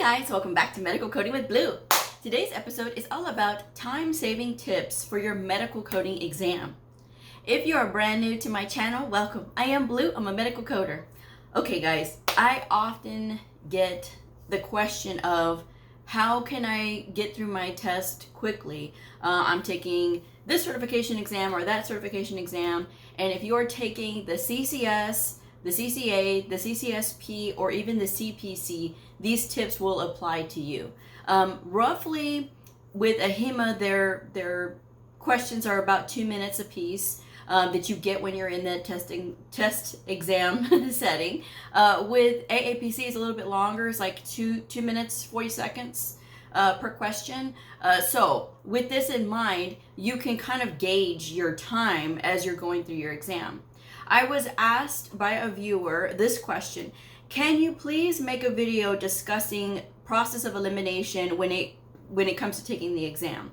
guys, welcome back to Medical Coding with Blue. Today's episode is all about time-saving tips for your medical coding exam. If you are brand new to my channel, welcome. I am Blue, I'm a medical coder. Okay guys, I often get the question of how can I get through my test quickly? I'm taking this certification exam or that certification exam, and if you're taking the CCS, the CCA, the CCSP, or even the CPC, these tips will apply to you. Roughly with AHIMA, their questions are about 2 minutes a piece that you get when you're in the test exam setting. With AAPC, it's a little bit longer. It's like 2 minutes, 40 seconds per question. So with this in mind, you can kind of gauge your time as you're going through your exam. I was asked by a viewer this question: can you please make a video discussing process of elimination when it comes to taking the exam?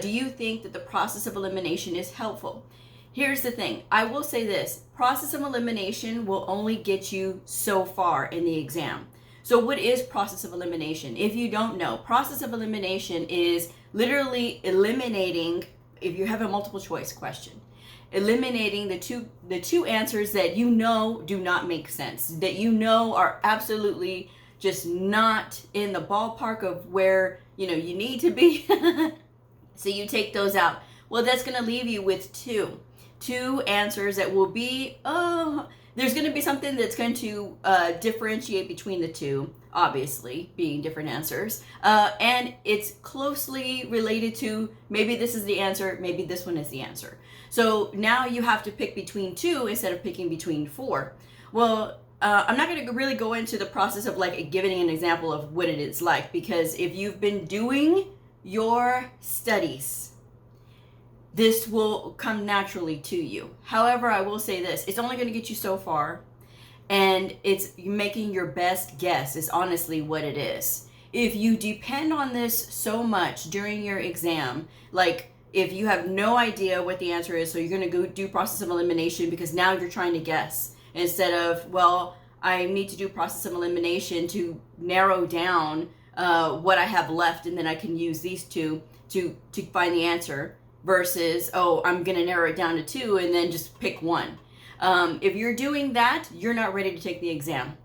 Do you think that the process of elimination is helpful? Here's the thing, I will say this: process of elimination will only get you so far in the exam. So what is process of elimination? If you don't know, process of elimination is literally eliminating, if you have a multiple choice question, eliminating the two answers that you know do not make sense, that you know are absolutely just not in the ballpark of where you need to be. So you take those out. Well, that's going to leave you with two answers that will be, there's going to be something that's going to differentiate between the two, obviously being different answers, and it's closely related to maybe this is the answer, maybe this one is the answer. So now you have to pick between two instead of picking between four. Well, I'm not going to really go into the process of like giving an example of what it is like, because if you've been doing your studies, this will come naturally to you. However, I will say this: it's only going to get you so far, and it's making your best guess is honestly what it is. If you depend on this so much during your exam, like if you have no idea what the answer is, so you're going to go do process of elimination because now you're trying to guess instead of, well, I need to do process of elimination to narrow down what I have left, and then I can use these two to find the answer, versus, oh, I'm going to narrow it down to two and then just pick one. If you're doing that, you're not ready to take the exam.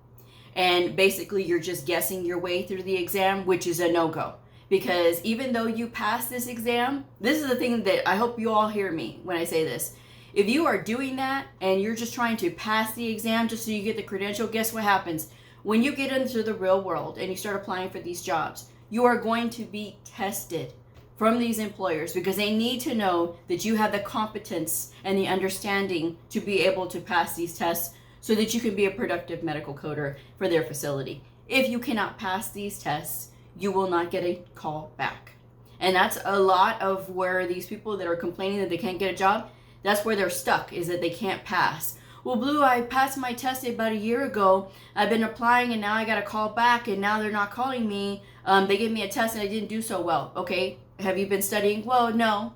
And basically you're just guessing your way through the exam, which is a no-go. Because even though you pass this exam, this is the thing that I hope you all hear me when I say this. If you are doing that and you're just trying to pass the exam just so you get the credential, guess what happens? When you get into the real world and you start applying for these jobs, you are going to be tested from these employers because they need to know that you have the competence and the understanding to be able to pass these tests so that you can be a productive medical coder for their facility. If you cannot pass these tests, you will not get a call back. And that's a lot of where these people that are complaining that they can't get a job, that's where they're stuck, is that they can't pass. Well, Blue, I passed my test about a year ago. I've been applying and now I got a call back and now they're not calling me. They gave me a test and I didn't do so well. Okay, have you been studying? Well, no.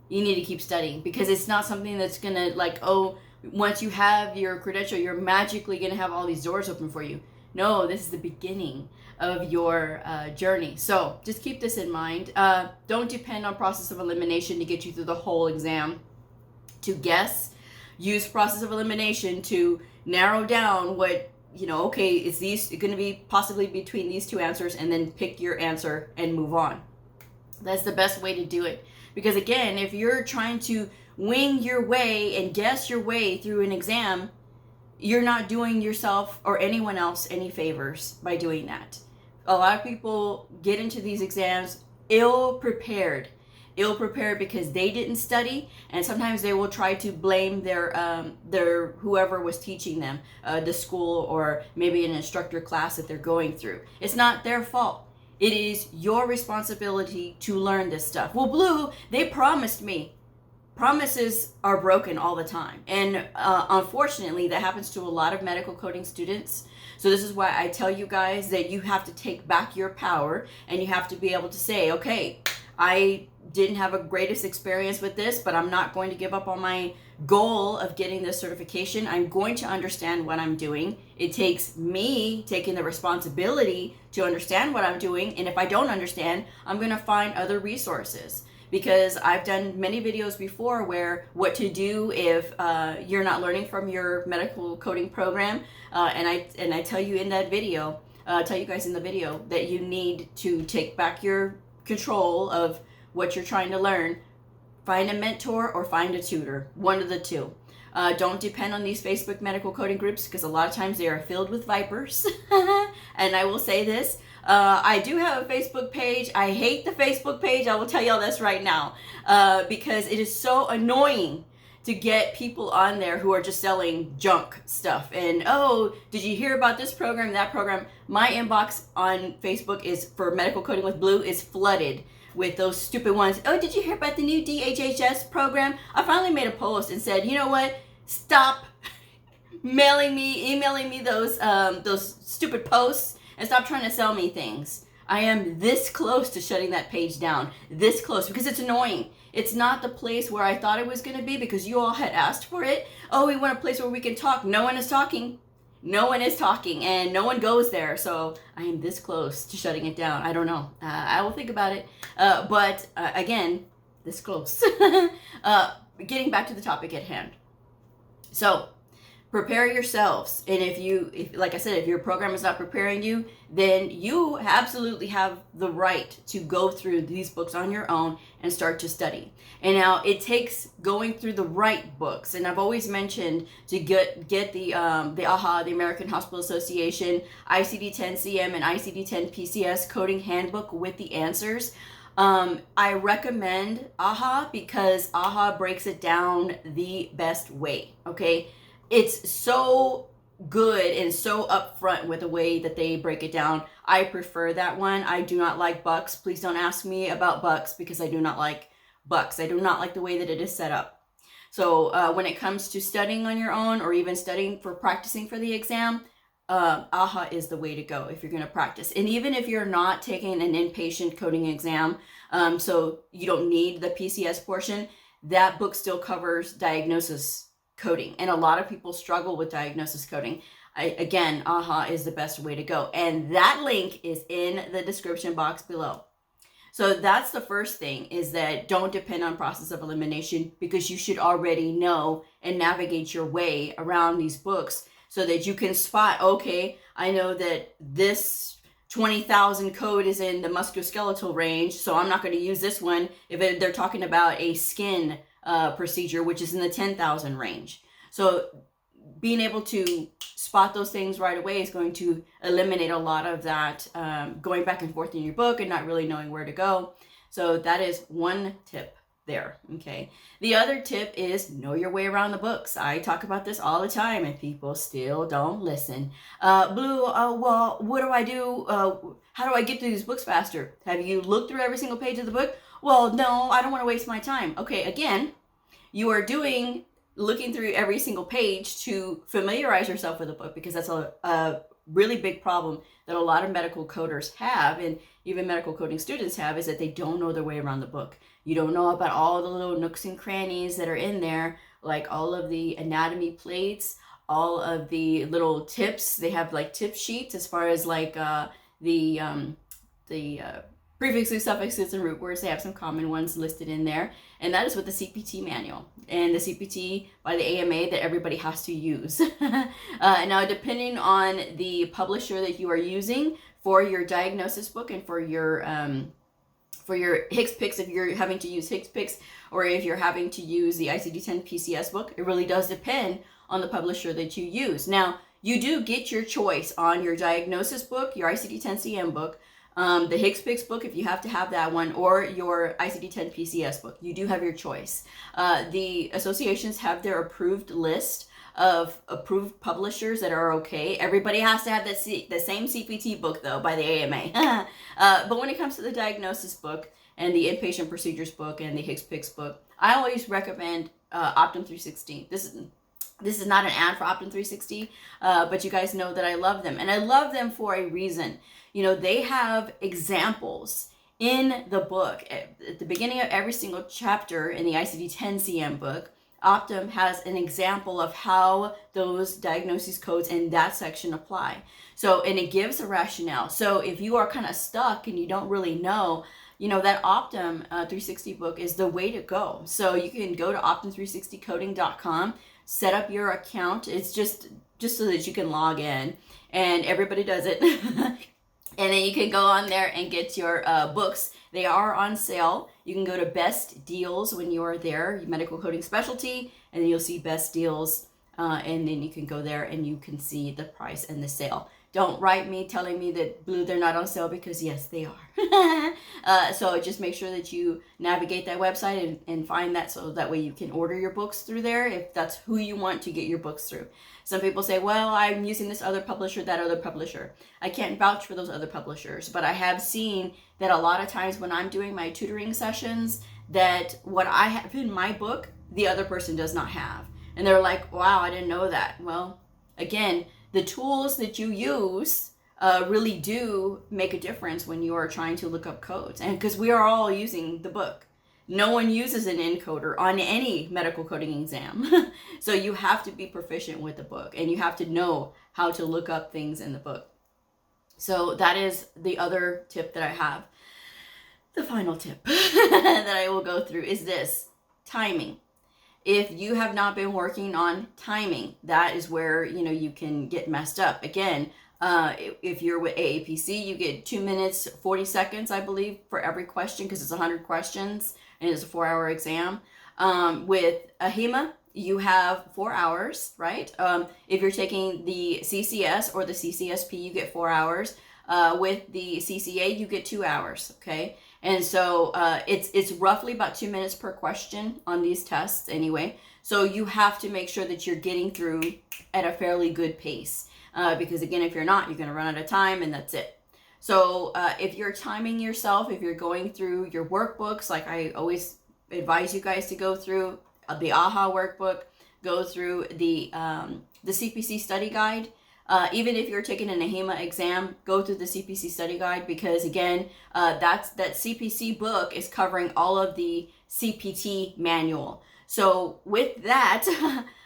You need to keep studying because it's not something that's gonna like, oh, once you have your credential, you're magically gonna have all these doors open for you. No, this is the beginning of your journey. So just keep this in mind. Don't depend on process of elimination to get you through the whole exam. To guess, use process of elimination to narrow down what, okay, is these going to be possibly between these two answers, and then pick your answer and move on. That's the best way to do it. Because again, if you're trying to wing your way and guess your way through an exam, you're not doing yourself or anyone else any favors by doing that. A lot of people get into these exams ill-prepared because they didn't study, and sometimes they will try to blame their whoever was teaching them, the school or maybe an instructor class that they're going through. It's not their fault. It is your responsibility to learn this stuff. Well, Blue, they promised me. Promises are broken all the time, and unfortunately that happens to a lot of medical coding students. So this is why I tell you guys that you have to take back your power, and you have to be able to say, okay, I didn't have a greatest experience with this, but I'm not going to give up on my goal of getting this certification, I'm going to understand what I'm doing. It takes me taking the responsibility to understand what I'm doing. And if I don't understand, I'm going to find other resources, because I've done many videos before where what to do if you're not learning from your medical coding program. And I tell you in that video, tell you guys in the video that you need to take back your control of what you're trying to learn. Find a mentor or find a tutor, one of the two. Don't depend on these Facebook medical coding groups, because a lot of times they are filled with vipers. And I will say this, I do have a Facebook page. I hate the Facebook page. I will tell y'all this right now, because it is so annoying to get people on there who are just selling junk stuff. And, oh, did you hear about this program, that program? My inbox on Facebook is for Medical Coding with Blue is flooded with those stupid ones. Oh, did you hear about the new DHHS program? I finally made a post and said, you know what? Stop emailing me those stupid posts, and stop trying to sell me things. I am this close to shutting that page down, this close, because it's annoying. It's not the place where I thought it was going to be, because you all had asked for it. Oh, we want a place where we can talk. No one is talking. No one is talking, and no one goes there. So I am this close to shutting it down. I don't know. I will think about it. But again, this close. Getting back to the topic at hand. So prepare yourselves. And if like I said, if your program is not preparing you, then you absolutely have the right to go through these books on your own and start to study. And now it takes going through the right books. And I've always mentioned to get the AHA, the American Hospital Association, ICD-10-CM and ICD-10-PCS coding handbook with the answers. I recommend AHA because AHA breaks it down the best way, okay? It's so good and so upfront with the way that they break it down. I prefer that one. I do not like Bucks. Please don't ask me about Bucks, because I do not like Bucks. I do not like the way that it is set up. So when it comes to studying on your own, or even studying for practicing for the exam, AHA is the way to go if you're going to practice. And even if you're not taking an inpatient coding exam, so you don't need the PCS portion, that book still covers diagnosis coding. And a lot of people struggle with diagnosis coding. Again, AHA is the best way to go. And that link is in the description box below. So that's the first thing, is that don't depend on process of elimination, because you should already know and navigate your way around these books so that you can spot, okay, I know that this 20,000 code is in the musculoskeletal range, so I'm not going to use this one if they're talking about a skin procedure, which is in the 10,000 range. So being able to spot those things right away is going to eliminate a lot of that going back and forth in your book and not really knowing where to go. So that is one tip there, okay? The other tip is know your way around the books. I talk about this all the time and people still don't listen. Blue, well, what do I do? How do I get through these books faster? Have you looked through every single page of the book? Well, no, I don't want to waste my time. Okay, again, you are looking through every single page to familiarize yourself with the book, because that's a really big problem that a lot of medical coders have, and even medical coding students have, is that they don't know their way around the book. You don't know about all the little nooks and crannies that are in there, like all of the anatomy plates, all of the little tips. They have like tip sheets as far as like the prefixes, suffixes, and root words. They have some common ones listed in there. And that is with the CPT manual and the CPT by the AMA that everybody has to use. Now, depending on the publisher that you are using for your diagnosis book and for your HCPCS, if you're having to use HCPCS, or if you're having to use the ICD-10 PCS book, it really does depend on the publisher that you use. Now, you do get your choice on your diagnosis book, your ICD-10-CM book, the HCPCS book, if you have to have that one, or your ICD-10 PCS book. You do have your choice. The associations have their approved list of approved publishers that are okay. Everybody has to have the same CPT book, though, by the AMA. But when it comes to the diagnosis book and the inpatient procedures book and the HCPCS book, I always recommend Optum 360. This is not an ad for Optum 360, but you guys know that I love them. And I love them for a reason. You know, they have examples in the book. At the beginning of every single chapter in the ICD-10-CM book, Optum has an example of how those diagnosis codes in that section apply. So, and it gives a rationale. So if you are kind of stuck and you don't really know, that Optum 360 book is the way to go. So you can go to optum360coding.com, set up your account. It's just so that you can log in, and everybody does it. And then you can go on there and get your books. They are on sale. You can go to Best Deals when you are there, medical coding specialty, and then you'll see Best Deals. And then you can go there and you can see the price and the sale. Don't write me telling me that Blue, they're not on sale, because yes, they are. So just make sure that you navigate that website and find that, so that way you can order your books through there if that's who you want to get your books through. Some people say, well, I'm using this other publisher, that other publisher. I can't vouch for those other publishers, but I have seen that a lot of times when I'm doing my tutoring sessions, that what I have in my book, the other person does not have. And they're like, wow, I didn't know that. Well, again, the tools that you use really do make a difference when you are trying to look up codes. And because we are all using the book. No one uses an encoder on any medical coding exam. So you have to be proficient with the book, and you have to know how to look up things in the book. So that is the other tip that I have. The final tip that I will go through is this: timing. If you have not been working on timing, that is where, you can get messed up. Again, if you're with AAPC, you get 2 minutes, 40 seconds, I believe, for every question, because it's 100 questions and it's a 4-hour exam. With AHIMA, you have 4 hours, right? If you're taking the CCS or the CCSP, you get 4 hours. With the CCA, you get 2 hours, okay? And so it's roughly about 2 minutes per question on these tests anyway. So you have to make sure that you're getting through at a fairly good pace. Because again, if you're not, you're going to run out of time, and that's it. So if you're timing yourself, if you're going through your workbooks, like I always advise you guys to go through the AHA workbook, go through the CPC study guide. Even if you're taking an AHIMA exam, go through the CPC study guide, because again, that CPC book is covering all of the CPT manual. So with that,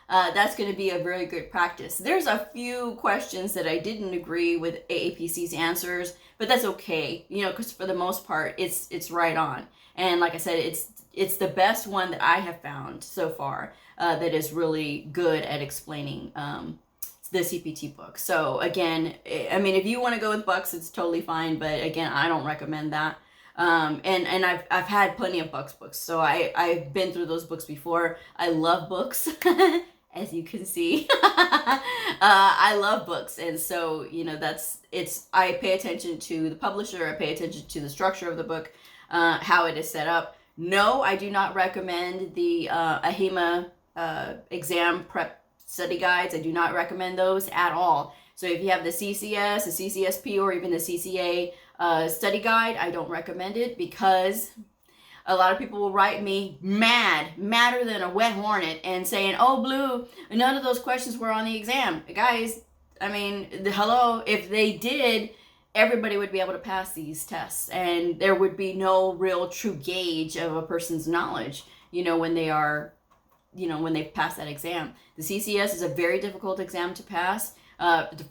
that's going to be a very good practice. There's a few questions that I didn't agree with AAPC's answers, but that's okay, because for the most part, it's right on. And like I said, it's the best one that I have found so far that is really good at explaining the CPT book. So again, I mean, if you want to go with Bucks, it's totally fine. But again, I don't recommend that. And I've had plenty of Bucks books, so I've been through those books before. I love books, as you can see. I love books, and so I pay attention to the publisher. I pay attention to the structure of the book, how it is set up. No, I do not recommend the AHIMA exam prep study guides. I do not recommend those at all. So if you have the CCS, the CCSP, or even the CCA study guide, I don't recommend it, because a lot of people will write me madder than a wet hornet, and saying, oh, Blue, none of those questions were on the exam. Guys, I mean, hello, if they did, everybody would be able to pass these tests, and there would be no real true gauge of a person's knowledge, when they are, when they pass that exam. The CCS is a very difficult exam to pass.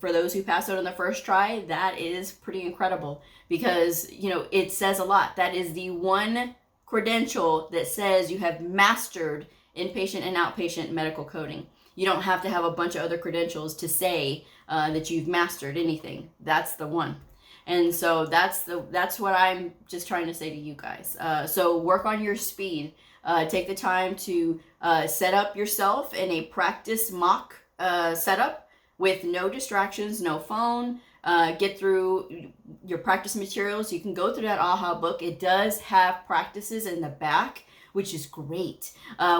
For those who pass it on the first try, that is pretty incredible, because, it says a lot. That is the one credential that says you have mastered inpatient and outpatient medical coding. You don't have to have a bunch of other credentials to say that you've mastered anything. That's the one. And so that's what I'm just trying to say to you guys. So work on your speed. Take the time to set up yourself in a practice mock setup with no distractions, no phone. Get through your practice materials. You can go through that AHA book. It does have practices in the back, which is great,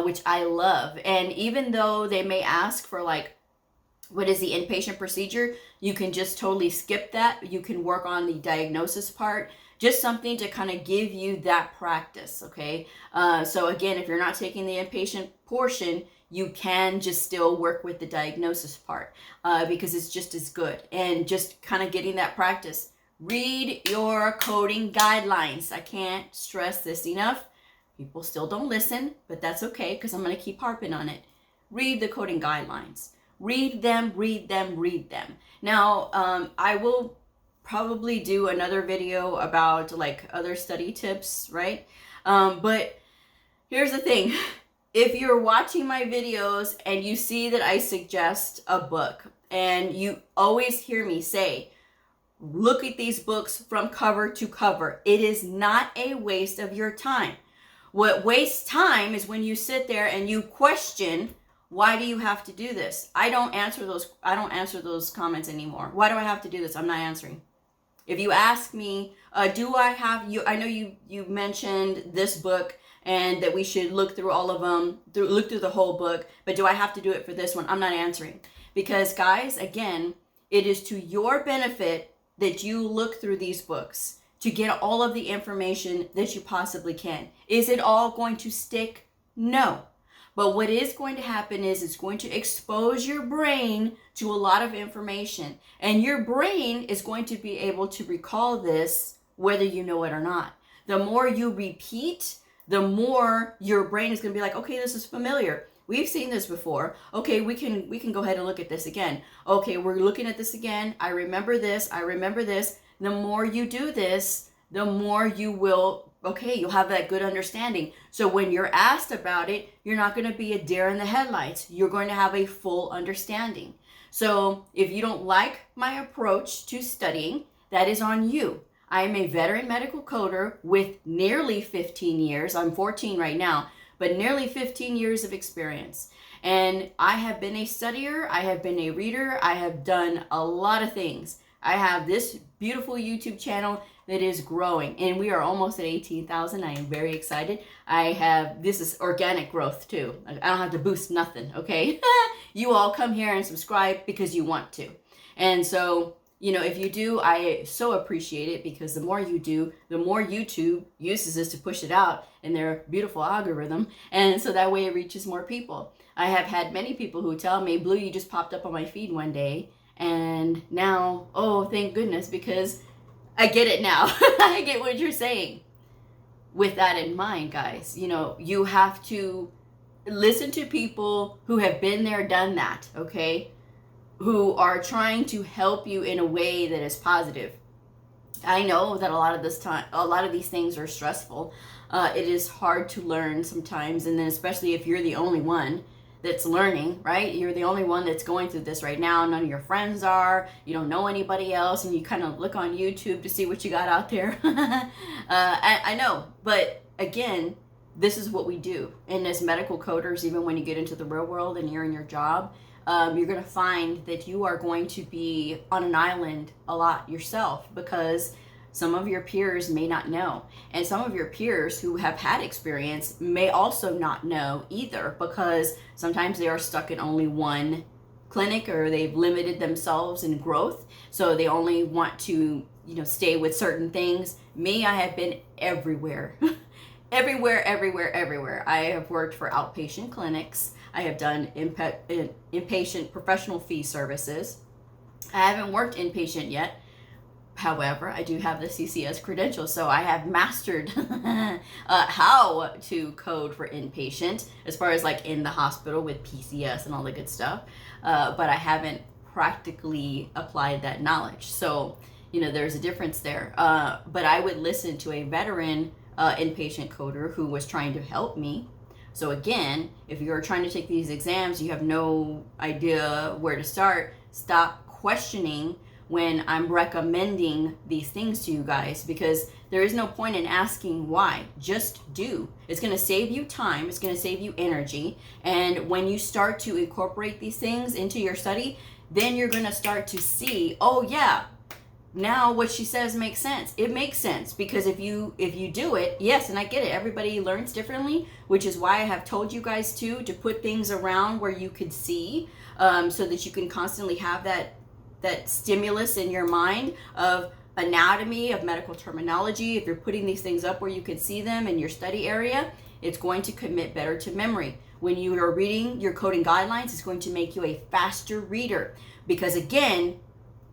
which I love. And even though they may ask for what is the inpatient procedure, you can just totally skip that. You can work on the diagnosis part. Just something to kind of give you that practice, okay? So again, if you're not taking the inpatient portion, you can just still work with the diagnosis part because it's just as good. And just kind of getting that practice. Read your coding guidelines. I can't stress this enough. People still don't listen, but that's okay because I'm going to keep harping on it. Read the coding guidelines. Read them, read them, read them. Now, I will probably do another video about like other study tips, right? But here's the thing. If you're watching my videos and you see that I suggest a book and you always hear me say, look at these books from cover to cover, it is not a waste of your time. What wastes time is when you sit there and you question, why do you have to do this? I don't answer those comments anymore. Why do I have to do this? I'm not answering. If you ask me, do I have you? I know you mentioned this book and that we should look through all of them, look through the whole book, but do I have to do it for this one? I'm not answering. Because guys, again, it is to your benefit that you look through these books to get all of the information that you possibly can. Is it all going to stick? No. But what is going to happen is it's going to expose your brain to a lot of information. And your brain is going to be able to recall this whether you know it or not. The more you repeat, the more your brain is going to be like, okay, this is familiar. We've seen this before. Okay, we can go ahead and look at this again. Okay, we're looking at this again. I remember this. I remember this. The more you do this, the more you will, okay, you'll have that good understanding. So when you're asked about it, you're not going to be a deer in the headlights. You're going to have a full understanding. So if you don't like my approach to studying, that is on you. I am a veteran medical coder with nearly 15 years. I'm 14 right now, but nearly 15 years of experience. And I have been a studier. I have been a reader. I have done a lot of things. I have this beautiful YouTube channel that is growing, and we are almost at 18,000. I am very excited. This is organic growth too. I don't have to boost nothing, okay? You all come here and subscribe because you want to. And so, you know, if you do, I so appreciate it, because the more you do, the more YouTube uses this to push it out in their beautiful algorithm. And so that way it reaches more people. I have had many people who tell me, Blue, you just popped up on my feed one day. And now, oh, thank goodness, because I get it now. I get what you're saying. With that in mind, guys, you know, you have to listen to people who have been there, done that, okay? Who are trying to help you in a way that is positive. I know that a lot of these things are stressful. It is hard to learn sometimes, and then especially if you're the only one that's learning, right? You're the only one that's going through this right now. None of your friends are. You don't know anybody else, and you kind of look on YouTube to see what you got out there. I know, but again, this is what we do. And as medical coders, even when you get into the real world and you're in your job, you're going to find that you are going to be on an island a lot yourself, because some of your peers may not know. And some of your peers who have had experience may also not know either, because sometimes they are stuck in only one clinic, or they've limited themselves in growth. So they only want to, you know, stay with certain things. Me, I have been everywhere. everywhere. I have worked for outpatient clinics. I have done inpatient professional fee services. I haven't worked inpatient yet. However, I do have the CCS credential, so I have mastered how to code for inpatient, as far as like in the hospital with PCS and all the good stuff. But I haven't practically applied that knowledge. So, you know, there's a difference there. But I would listen to a veteran inpatient coder who was trying to help me. So again, if you're trying to take these exams, you have no idea where to start, stop questioning when I'm recommending these things to you guys, because there is no point in asking why. Just do. It's going to save you time. It's going to save you energy. And when you start to incorporate these things into your study, then you're going to start to see, oh yeah, now what she says makes sense. It makes sense, because if you do it, yes, and I get it, everybody learns differently, which is why I have told you guys to put things around where you could see, so that you can constantly have that stimulus in your mind of anatomy, of medical terminology. If you're putting these things up where you can see them in your study area, it's going to commit better to memory. When you are reading your coding guidelines, it's going to make you a faster reader, because again,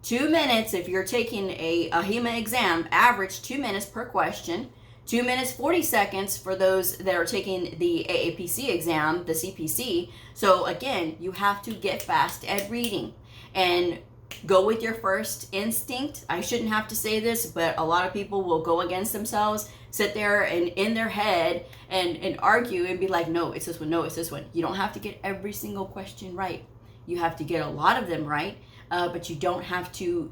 2 minutes, if you're taking a AHIMA exam, average 2 minutes per question. 2 minutes 40 seconds for those that are taking the AAPC exam, the CPC. So again, you have to get fast at reading and go with your first instinct. I shouldn't have to say this, but a lot of people will go against themselves, sit there and in their head and argue and be like, no, it's this one, no, it's this one. You don't have to get every single question right. You have to get a lot of them right, but you don't have to,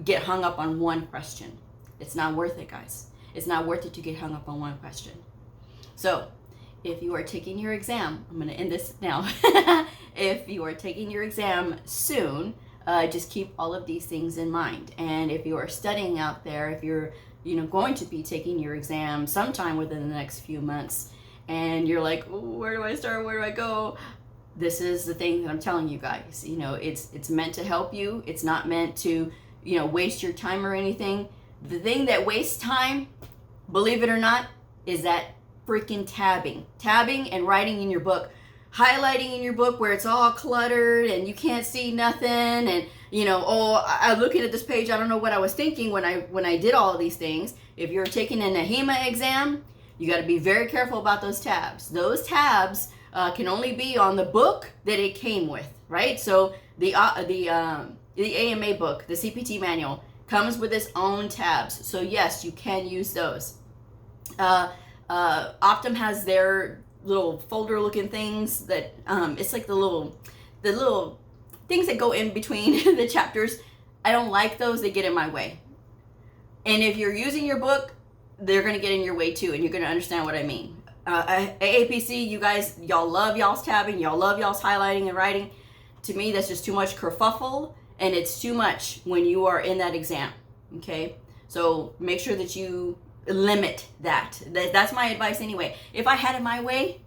get hung up on one question. It's not worth it, guys. It's not worth it to get hung up on one question. So if you are taking your exam, I'm going to end this now. If you are taking your exam soon, just keep all of these things in mind. And if you are studying out there, if you're going to be taking your exam sometime within the next few months, and you're like, where do I start? Where do I go? This is the thing that I'm telling you guys. It's meant to help you. It's not meant to, waste your time or anything. The thing that wastes time, believe it or not, is that freaking tabbing and writing in your book, highlighting in your book where it's all cluttered and you can't see nothing, and I'm looking at this page, I don't know what I was thinking when I did all of these things. If you're taking an AHIMA exam, you got to be very careful about those tabs. Those tabs can only be on the book that it came with, right? So the AMA book, the CPT manual, comes with its own tabs. So yes, you can use those. Optum has their little folder looking things that it's like the little things that go in between the chapters. I don't like those. They get in my way. And if you're using your book, they're going to get in your way too, and you're going to understand what I mean. AAPC, y'all love y'all's tabbing, y'all love y'all's highlighting and writing. To me, that's just too much kerfuffle, and it's too much when you are in that exam, okay? So make sure that you limit that. That's my advice anyway. If I had it my way,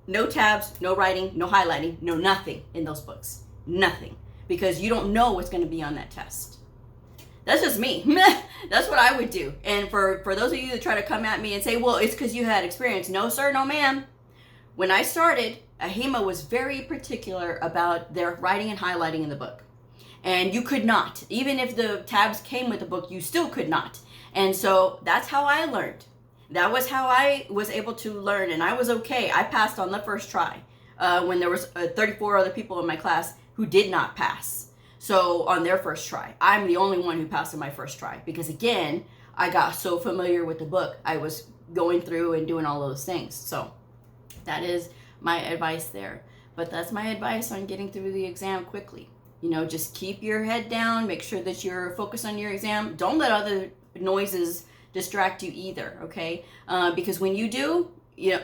no tabs, no writing, no highlighting, no nothing in those books. Nothing. Because you don't know what's going to be on that test. That's just me. That's what I would do. And for those of you that try to come at me and say, well, it's because you had experience. No, sir, no, ma'am. When I started, AHIMA was very particular about their writing and highlighting in the book. And you could not. Even if the tabs came with the book, you still could not. And so that's how I learned. That was how I was able to learn, and I was okay. I passed on the first try when there was 34 other people in my class who did not pass. So on their first try, I'm the only one who passed on my first try because, again, I got so familiar with the book. I was going through and doing all those things. So that is my advice there. But that's my advice on getting through the exam quickly. Just keep your head down. Make sure that you're focused on your exam. Don't let other noises distract you either, okay? Because when you do, you're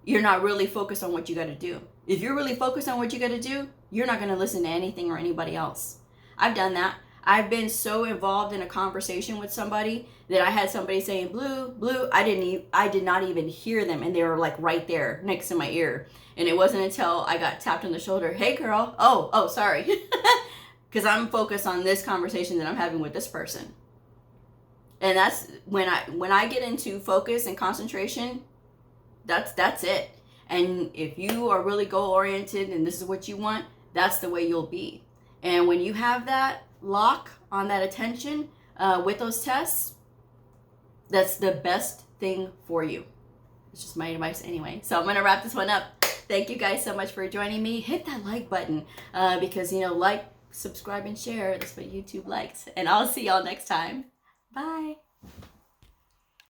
not really focused on what you got to do. If you're really focused on what you got to do, you're not going to listen to anything or anybody else. I've done that. I've been so involved in a conversation with somebody that I had somebody saying, Blue, I did not even hear them, and they were like right there next to my ear. And it wasn't until I got tapped on the shoulder, hey girl, oh, sorry. Because I'm focused on this conversation that I'm having with this person. And that's when I get into focus and concentration, that's it. And if you are really goal oriented and this is what you want, that's the way you'll be. And when you have that lock on that attention with those tests, that's the best thing for you. It's just my advice anyway. So I'm going to wrap this one up. Thank you guys so much for joining me. Hit that like button because, like, subscribe, and share. That's what YouTube likes. And I'll see y'all next time. Bye.